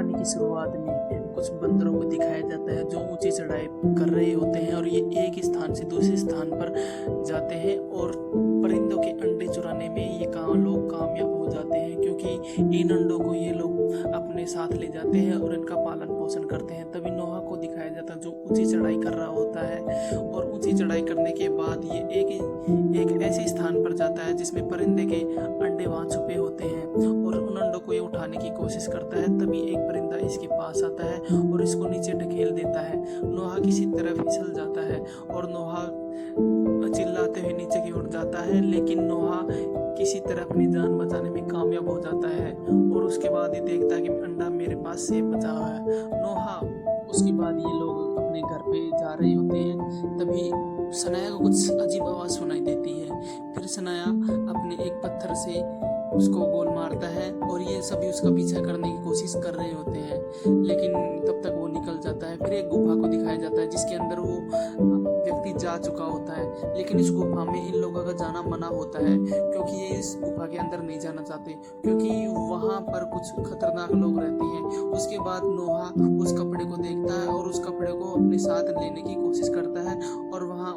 कहानी की शुरुआत में कुछ बंदरों को दिखाया जाता है जो ऊंची चढ़ाई कर रहे होते हैं और ये एक स्थान से दूसरे स्थान पर जाते हैं और परिंदों के अंडे चुराने में ये लोग कामयाब हो जाते हैं, क्योंकि इन अंडों को ये लोग अपने साथ ले जाते हैं और इनका पालन पोषण करते हैं। तभी नोहा को दिखाया जाता है जो ऊंची चढ़ाई कर रहा होता है और ऊंची चढ़ाई करने के बाद ये एक ऐसे स्थान पर जाता है जिसमें परिंदे के अंडे वहाँ छुपे होते हैं और उन अंडों को ये उठाने की कोशिश करता है। तभी एक परिंदा इसके पास आता है और इसको नीचे ढकेल देता है। नोहा किसी तरह फिसल जाता है और नोहा चिल्लाते हुए नीचे की ओर जाता है, लेकिन नोहा किसी तरह अपनी जान बचाने में कामयाब हो जाता है और उसके बाद ये देखता है कि अंडा मेरे पास सेफ बचा हुआ है। नोहा उसके बाद ये लोग अपने घर पे जा रहे होते हैं। तभी सनाया को कुछ अजीब आवाज़ सुनाई देती है। फिर सनाया अपने एक पत्थर से उसको गोल मारता है और ये सभी उसका पीछा करने की कोशिश कर रहे होते हैं, लेकिन तब तक वो निकल जाता है। फिर एक गुफा को दिखाया जाता है जिसके अंदर वो व्यक्ति जा चुका होता है, लेकिन इस गुफा में इन लोगों का जाना मना होता है क्योंकि ये इस गुफा के अंदर नहीं जाना चाहते, क्योंकि वहाँ पर कुछ खतरनाक लोग रहते हैं। उसके बाद नोहा उस कपड़े को देखता है और उस कपड़े को अपने साथ लेने की कोशिश करता है और वहाँ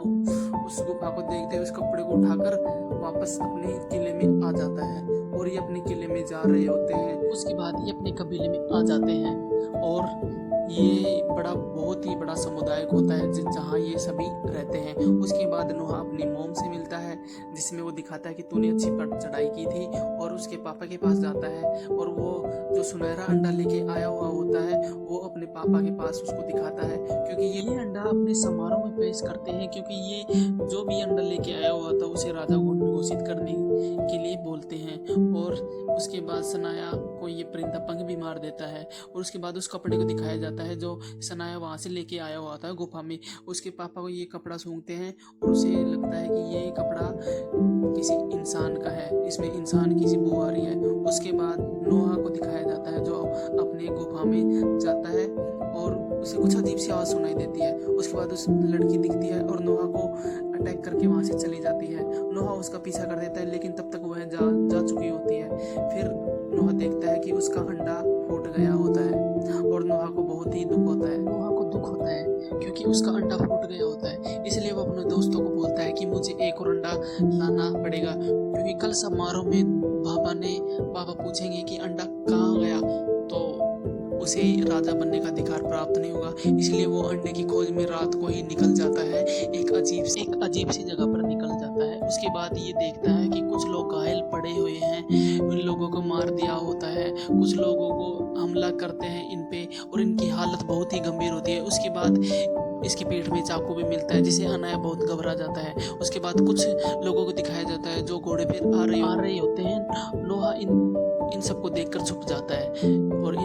उस गुफा को देखते हुए उस कपड़े को उठाकर वापस अपने किले में आ जाता है और ये अपने किले में जा रहे होते हैं। उसके बाद ये अपने कबीले में आ जाते हैं और ये बहुत ही बड़ा समुदाय होता है जहाँ ये सभी रहते हैं। उसके बाद नोहा अपनी मोम से मिलता है जिसमें वो दिखाता है कि तूने अच्छी चढ़ाई की थी, और उसके पापा के पास जाता है और वो जो सुनहरा अंडा लेके आया हुआ होता है वो अपने पापा के पास उसको दिखाता है, क्योंकि ये अंडा अपने समारोह में पेश करते हैं, क्योंकि ये जो भी अंडा लेके आया हुआ था उसे राजा घोषित करने के लिए बोलते हैं। और उसके बाद सनाया को ये परिंदा पंख भी मार देता है और उसके बाद उस कपड़े को दिखाया जाता है जो सनाया वहाँ से लेके आया हुआ था गुफा में। उसके पापा को ये कपड़ा सूंघते हैं और उसे लगता है कि ये कपड़ा किसी इंसान का है, इसमें इंसान की सी बू आ रही है। उसके बाद नोहा को दिखाया जाता है जो अपने गुफा में जाता है और उसे कुछ अजीब सी आवाज़ सुनाई देती है। उसके बाद उस लड़की दिखती है और नोहा को अटैक करके वहाँ से चली जाती है। नोहा उसका पीछा कर देता है, लेकिन तब तक वह जा चुकी होती है। फिर नोहा देखता है कि उसका अंडा फूट गया होता है और नोहा को बहुत ही दुख होता है। नोहा को दुख होता है क्योंकि उसका अंडा फूट गया होता है, इसलिए वो अपने दोस्तों को बोलता है कि मुझे एक और अंडा लाना पड़ेगा, क्योंकि कल समारोह में बाबा पूछेंगे कि अंडा कहाँ गया तो उसे राजा बनने का अधिकार प्राप्त नहीं होगा। इसलिए वो अंडे की खोज में रात को ही निकल जाता है, एक अजीब सी जगह पर निकल जाता है। उसके बाद ये देखता है कि कुछ लोग घायल पड़े हुए हैं, उन लोगों को मार दिया होता है, कुछ लोगों को हमला करते हैं इन पे और इनकी हालत बहुत ही गंभीर होती है। उसके बाद इसके पेट में चाकू भी मिलता है जिसे अनाया बहुत घबरा जाता है। उसके बाद कुछ लोगों को दिखाया जाता है जो घोड़े पे आ रहे होते हैं। नोहा इन सबको देखकर छुप जाता है और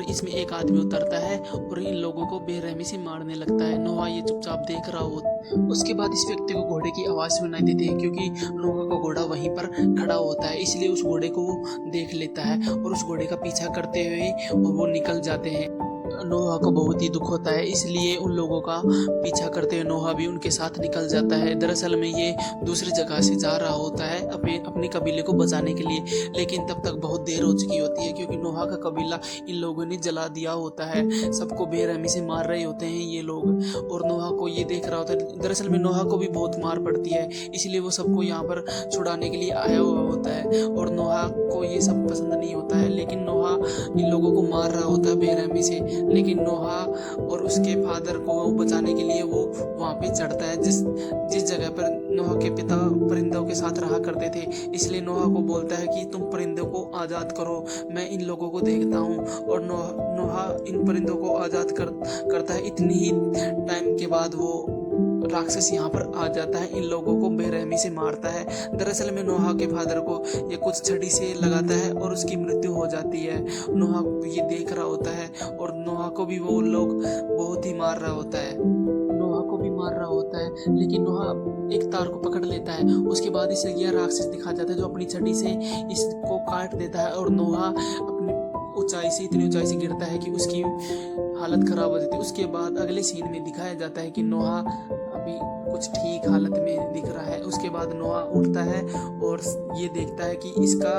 इसमें एक आदमी उतरता है और इन लोगों को बेरहमी से मारने लगता है। नोहा ये चुपचाप देख रहा हो। उसके बाद इस व्यक्ति को घोड़े की आवाज़ सुनाई देती है, क्योंकि नोहा का घोड़ा वहीं पर खड़ा होता है, इसलिए उस घोड़े को वो देख लेता है और उस घोड़े का पीछा करते हुए और वो निकल जाते हैं। नोहा को बहुत ही दुख होता है, इसलिए उन लोगों का पीछा करते हुए नोहा भी उनके साथ निकल जाता है। दरअसल में ये दूसरी जगह से जा रहा होता है अपने कबीले को बचाने के लिए, लेकिन तब तक बहुत देर हो चुकी होती है, क्योंकि नोहा का कबीला इन लोगों ने जला दिया होता है। सबको बेरहमी से मार रहे होते हैं ये लोग और नोहा को ये देख रहा होता है। दरअसल में नोहा को भी बहुत मार पड़ती है, इसलिए वो सबको यहाँ पर छुड़ाने के लिए आया हुआ होता है और नोहा को ये सब पसंद नहीं होता है, लेकिन नोहा इन लोगों को मार रहा होता है बेरहमी से। लेकिन नोहा और उसके फादर को बचाने के लिए वो वहाँ पे चढ़ता है जिस जगह पर नोहा के पिता परिंदों के साथ रहा करते थे। इसलिए नोहा को बोलता है कि तुम परिंदों को आज़ाद करो, मैं इन लोगों को देखता हूँ। और नोहा इन परिंदों को आज़ाद करता है। इतनी ही टाइम के बाद वो राक्षस यहाँ पर आ जाता है, इन लोगों को बेरहमी से मारता है। दरअसल में नोहा के फादर को ये कुछ छड़ी से लगाता है और उसकी मृत्यु हो जाती है। नोहा ये देख रहा होता है और नोहा को भी वो लोग बहुत ही मार रहा होता है, लेकिन नोहा एक तार को पकड़ लेता है। उसके बाद इसे यह राक्षस दिखा जाता है जो अपनी छड़ी से इसको काट देता है और नोहा अपनी इतनी ऊंचाई से गिरता है कि उसकी हालत खराब हो जाती है। उसके बाद अगले सीन में दिखाया जाता है कि नोहा अभी कुछ ठीक हालत में दिख रहा है। उसके बाद नोहा उठता है और ये देखता है कि इसका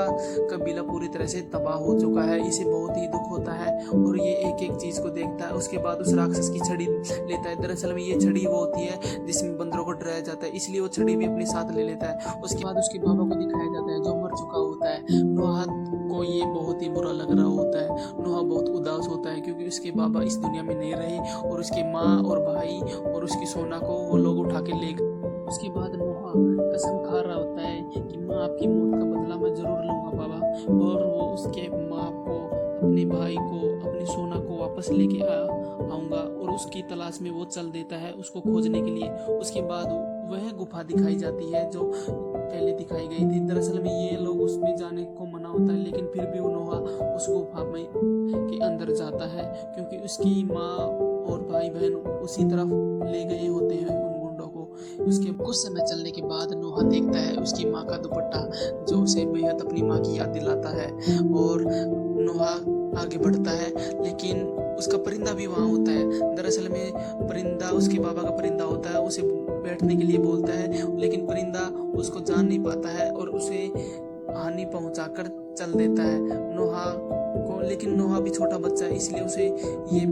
कबीला पूरी तरह से तबाह हो चुका है। इसे बहुत ही दुख होता है और ये एक एक चीज़ को देखता है। उसके बाद उस राक्षस की छड़ी लेता है। दरअसल में ये छड़ी वो होती है जिसमें बंदरों को डराया जाता है, इसलिए वो छड़ी भी अपने साथ ले लेता है। उसके बाद उसके बाबा को दिखाया जाता है जो मर चुका होता है। नोहा को ये बहुत ही बुरा लग रहा होता है। नोहा बहुत उदास होता है क्योंकि उसके बाबा इस दुनिया में नहीं रहे और उसकी माँ और भाई और उसकी सोना को वो लोग उठा के ले गए। उसके बाद नोहा कसम खा रहा होता है कि मैं आपकी मौत का बदला मैं जरूर लूँगा बाबा। और वो उसके माँ को, अपने भाई को, अपनी सोना को वापस लेके आऊँगा और उसकी तलाश में वो चल देता है उसको खोजने के लिए। उसके बाद वह गुफा दिखाई जाती है जो पहले दिखाई गई थी। दरअसल में ये लोग उसमें जाने को मना होता है, लेकिन फिर भी वो नोहा उस गुफा में के अंदर जाता है क्योंकि उसकी माँ और भाई बहन उसी तरफ ले गए होते हैं उन गुंडों को। उसके कुछ समय चलने के बाद नोहा देखता है उसकी माँ का दुपट्टा जो उसे बेहद अपनी माँ की याद दिलाता है और नोहा आगे बढ़ता है, लेकिन उसका परिंदा भी वहाँ होता है। दरअसल में परिंदा उसके बाबा का परिंदा होता है, उसे बैठने के लिए बोलता है, लेकिन परिंदा उसको जान नहीं पाता है और उसे हानि पहुंचाकर चल देता है नोहा को। लेकिन नोहा भी छोटा बच्चा है इसलिए उसे ये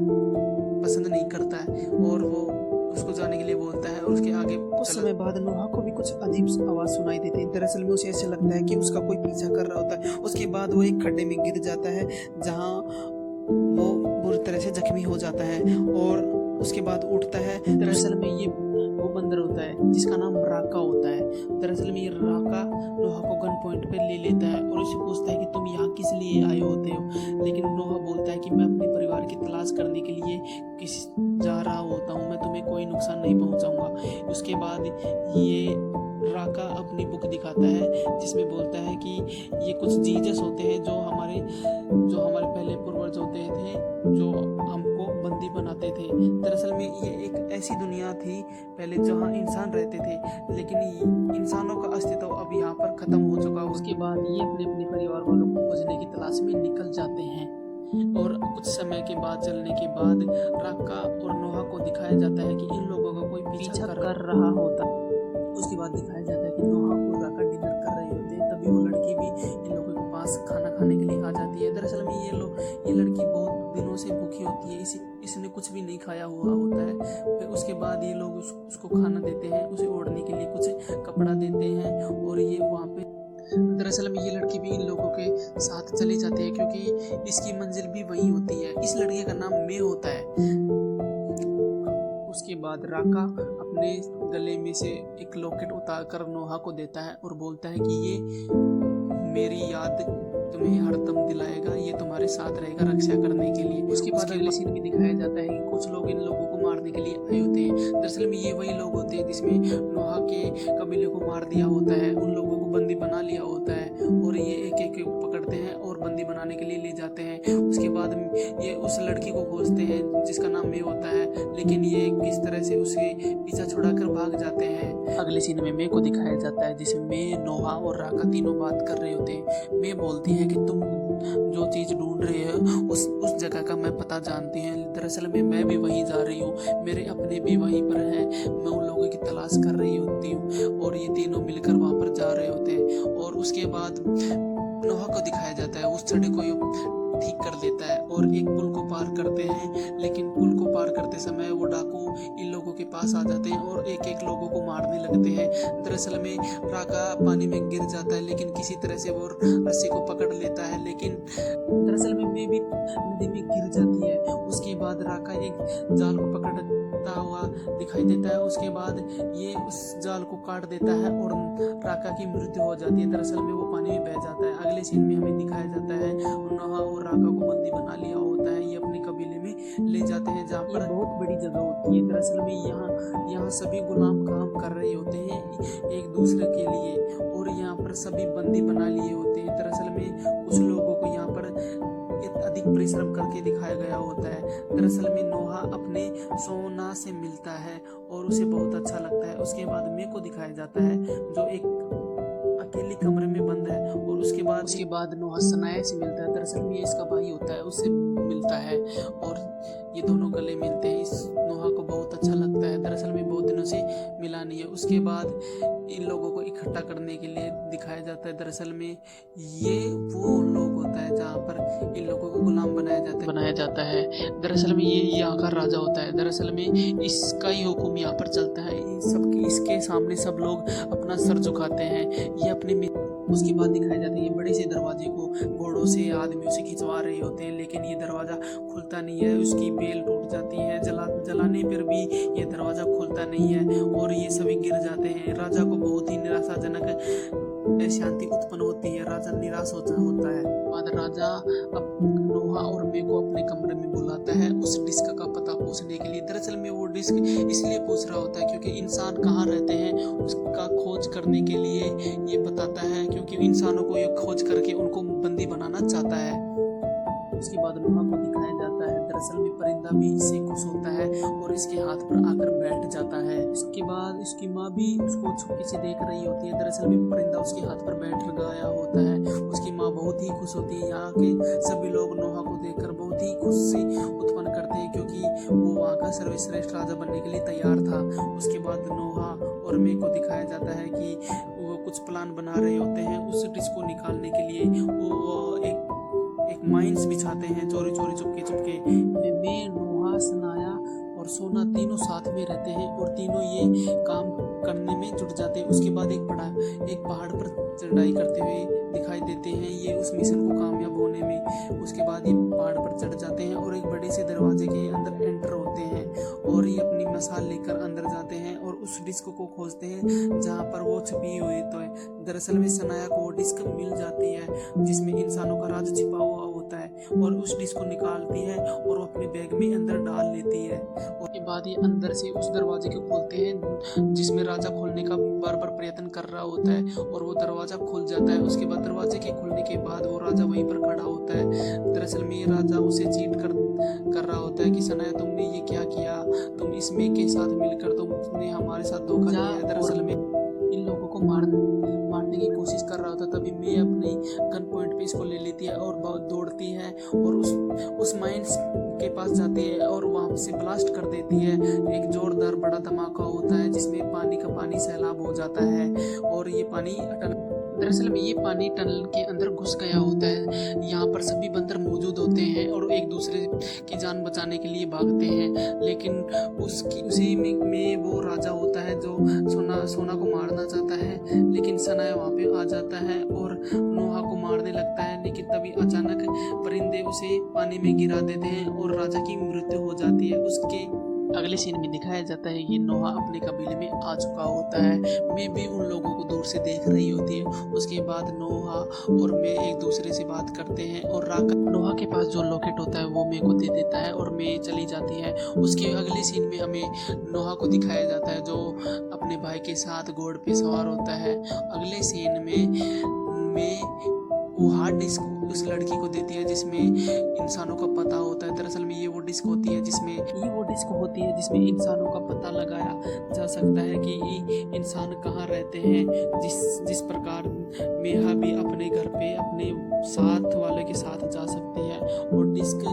पसंद नहीं करता है और वो उसको जाने के लिए बोलता है और उसके आगे कुछ समय बाद नोहा को भी कुछ अजीब आवाज सुनाई देती है। दरअसल में उसे ऐसा लगता है कि उसका कोई पीछा कर रहा होता है। उसके बाद वो एक खड्डे में गिर जाता है जहाँ वो बुरी तरह से जख्मी हो जाता है और उसके बाद उठता है। दरअसल में ये वो बंदर होता है जिसका नाम राका होता है। दरअसल में ये राका नोहा को गन पॉइंट पे ले लेता है और उसे पूछता है कि तुम यहाँ किस लिए आए होते हो। लेकिन नोहा बोलता है कि मैं अपने परिवार की तलाश करने के लिए जा रहा होता हूँ, मैं तुम्हें कोई नुकसान नहीं पहुँचाऊँगा। उसके बाद ये राका अपनी बुक दिखाता है जिसमें बोलता है कि ये कुछ जीजस होते हैं जो हमारे पहले पूर्वज होते थे जो हमको बंदी बनाते थे। दरअसल में ये एक ऐसी दुनिया थी पहले जहाँ इंसान रहते थे, लेकिन इंसानों का अस्तित्व अब यहाँ पर खत्म हो चुका। उसके बाद ये अपने अपने परिवार वालों को खोजने की तलाश में निकल जाते हैं और कुछ समय के बाद चलने के बाद राका और नोहा को दिखाया जाता है कि इन लोगों का कोई पीछा कर रहा होता। उसके बाद दिखाया जाता है कि नोहा और राका डिनर कर रहे होते हैं, तभी वो लड़की भी इन लोगों के पास खाना खाने के लिए आ जाती है। दरअसल में ये लड़की बहुत दिनों से भूखी होती है, इसने कुछ भी नहीं खाया हुआ होता है। फिर उसके बाद ये लोग उसको खाना देते हैं, उसे ओढ़ने के लिए कुछ कपड़ा देते हैं और ये वहाँ पे दरअसल में ये लड़की भी इन लोगों के साथ चली जाती है क्योंकि इसकी मंजिल भी वही होती है। इस लड़के का नाम मे होता है। उसके बाद राका अपने गले में से एक लॉकेट उतार कर नोहा को देता है और बोलता है कि ये मेरी याद तुम्हें हरदम दिलाएगा, ये तुम्हारे साथ रहेगा रक्षा करने के लिए। उसके बाद अगले सीन में दिखाया जाता है कि कुछ लोग इन लोगों को मारने के लिए आए होते हैं। दरअसल में ये वही लोग होते हैं जिसमें नोहा के कबीले को मार दिया होता है, उन लोगों को बंदी बना लिया होता है और ये एक एक पकड़ते हैं और बंदी बनाने के लिए ले जाते हैं। उसके बाद ये उस लड़की को खोजते हैं जिसका नाम मे होता है, लेकिन ये किस तरह से उसे पीछा छुड़ाकर भाग जाते हैं। अगले सीन में मे को दिखाया जाता है जिसमें मे, नोहा और राका तीनों बात कर रहे होते हैं। मे बोलती है कि तुम जो चीज़ ढूंढ रहे हो उस जगह का मैं पता जानती हूँ। दरअसल में मैं भी वहीं जा रही हूँ, मेरे अपने भी वहीं पर हैं, मैं उन लोगों की तलाश कर रही होती हूँ और ये तीनों मिलकर वहाँ पर जा रहे होते हैं। और उसके बाद नोहा को दिखाया जाता है उस छड़ी को ठीक कर देता है और एक पुल को पार करते हैं, लेकिन पुल को पार करते समय वो डाकू इन लोगों के पास आ जाते हैं और एक एक लोगों को मारने लगते हैं। दरअसल में राका पानी में गिर जाता है, लेकिन किसी तरह से वो रस्सी को पकड़ लेता है, लेकिन दरअसल में मैं भी नदी में गिर जाती है। उसके बाद राका एक जाल को पकड़ता हुआ दिखाई देता है। उसके बाद ये उस जाल को काट देता है और राका की मृत्यु हो जाती है। दरअसल में वो पानी में बह जाता है। अगले सीन में हमें दिखाया जाता है नोहा और राका को बंदी बना लिया होता है, ये अपने कबीले में ले जाते हैं जहाँ पर बहुत बड़ी जगह होती है। दरअसल में यहाँ सभी गुलाम काम कर रहे होते हैं एक दूसरे के लिए और यहाँ पर सभी बंदी बना लिए होते हैं। दरअसल में कुछ लोगों को यहाँ पर अधिक परिश्रम करके दिखाया गया होता है। दरअसल में नोहा अपने सोना से मिलता है और उसे बहुत अच्छा लगता है। उसके बाद मे को दिखाया जाता है जो एक अकेले कमरे में बंद है और उसके बाद नोहा सनाया से मिलता है। दरअसल में ये इसका भाई होता है, उससे मिलता है और ये दोनों गले मिलते हैं। इस नोहा को बहुत अच्छा लगता है। दरअसल में बहुत दिनों से उसके बाद इन लोगों को इकट्ठा करने के लिए दिखाया जाता है। दरअसल में ये वो लोग होता है जहाँ पर इन लोगों को गुलाम बनाया जाता है। दरअसल में ये यहाँ का राजा होता है। दरअसल में इसका ही हुक्म यहाँ पर चलता है। इसके सामने सब लोग अपना सर झुकाते हैं। ये अपने उसके बाद दिखाया जाता है ये बड़े से दरवाजे को घोड़ों से आदमी उसे खिंचवा रहे होते हैं, लेकिन ये दरवाज़ा खुलता नहीं है। उसकी बेल टूट जाती है, जलाने पर भी ये दरवाज़ा खुलता नहीं है और ये सभी गिर जाते हैं। राजा को बहुत ही निराशाजनक शांति उत्पन्न होती है। राजा निराश होता है। बाद राजा अब नोहा और मे को अपने कमरे में बुलाता है उस डिस्क का पता पूछने के लिए। दरअसल में वो डिस्क इसलिए पूछ रहा होता है क्योंकि इंसान कहाँ रहते हैं उसका खोज करने के लिए ये बताता है, क्योंकि इंसानों को ये खोज करके उनको बंदी बनाना चाहता है। उसके बाद नोहा को दिखाया जाता है। दरअसल में परिंदा भी इससे खुश होता है और इसके हाथ पर आकर बैठ जाता है। इसके बाद उसकी माँ भी उसको छुपके से देख रही होती है। दरअसल में परिंदा उसके हाथ पर बैठ गया होता है। उसकी माँ बहुत ही खुश होती है। यहाँ के सभी लोग नोहा को देखकर बहुत ही खुशी उत्पन्न करते हैं, क्योंकि वो वहाँ का सर्वश्रेष्ठ राजा बनने के लिए तैयार था। उसके बाद नोहा और मे को दिखाया जाता है कि वो कुछ प्लान बना रहे होते हैं उस डिश को निकालने के लिए। वो एक माइंस बिछाते हैं चोरी चुपके। में नोहा, सनाया और सोना तीनों साथ में रहते हैं और तीनों ये काम करने में जुट जाते हैं। उसके बाद एक पहाड़ पर चढ़ाई करते हुए दिखाई देते हैं ये उस मिशन को कामयाब होने में। उसके बाद ये पहाड़ पर चढ़ जाते हैं और एक बड़े से दरवाजे के अंदर एंटर होते हैं और ये अपनी मसाल लेकर अंदर जाते हैं और उस डिस्क को खोजते हैं जहाँ पर वो छुपी हुई तो है। दरअसल में सनाया को वो डिस्क मिल जाती है जिसमें इंसानों का राज छिपा हुआ होता है और उस डिस्क को निकालती है और वो अपने बैग में अंदर डाल लेती है। उसके बाद ये अंदर से उस दरवाजे को खोलते हैं जिसमें राजा खोलने का बार प्रयत्न कर रहा होता है और वो दरवाजा खुल जाता है। उसके बाद दरवाजे के खुलने के बाद वो राजा वहीं पर खड़ा होता है। दरअसल में ये राजा उसे चीट कर रहा होता है कि सनाया तुमने ये क्या किया, तुम इसमें के साथ मिलकर तुमने हमारे साथ धोखा किया है। दरअसल में इन लोगों को मारने की कोशिश कर रहा होता। तभी मैं अपनी गन पॉइंट पे इसको ले लेती है और दौड़ती है और उस माइंस के पास जाती है और वहाँ से ब्लास्ट कर देती है। एक जोरदार बड़ा धमाका होता है जिसमें पानी सैलाब हो जाता है और ये पानी दरअसल में ये पानी टनल के अंदर घुस गया होता है। यहाँ पर सभी बंदर मौजूद होते हैं और एक दूसरे की जान बचाने के लिए भागते हैं, लेकिन उसी में वो राजा होता है जो सोना को मारना चाहता है, लेकिन सनाया वहाँ पे आ जाता है और नोहा को मारने लगता है। लेकिन तभी अचानक परिंदे उसे पानी में गिरा देते हैं और राजा की मृत्यु हो जाती है। उसके अगले सीन में दिखाया जाता है कि नोहा अपने कबीले में आ चुका होता है। मैं भी उन लोगों को दूर से देख रही होती है। उसके बाद नोहा और मैं एक दूसरे से बात करते हैं और नोहा के पास जो लॉकेट होता है वो मैं को दे देता है और मैं चली जाती है। उसके अगले सीन में हमें नोहा को दिखाया जाता है जो अपने भाई के साथ घोड़े पे सवार होता है। अगले सीन में वो हार्ड डिस्क उस लड़की को देती है जिसमें इंसानों का पता होता है। दरअसल में ये वो डिस्क होती है जिसमें इंसानों का पता लगाया जा सकता है कि इंसान कहाँ रहते हैं। जिस प्रकार मेहा भी अपने घर पे अपने साथ वाले के साथ जा सकती है और डिस्क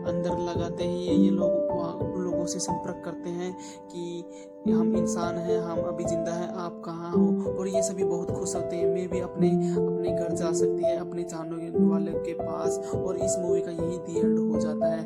अंदर लगाते ही ये लोग उन लोगों से संपर्क करते हैं कि हम इंसान हैं, हम अभी जिंदा हैं, आप कहाँ हो। और ये सभी बहुत खुश होते हैं। मैं भी अपने घर जा सकती है अपने चाहने वाले के पास। और इस मूवी का यही दी एंड हो जाता है।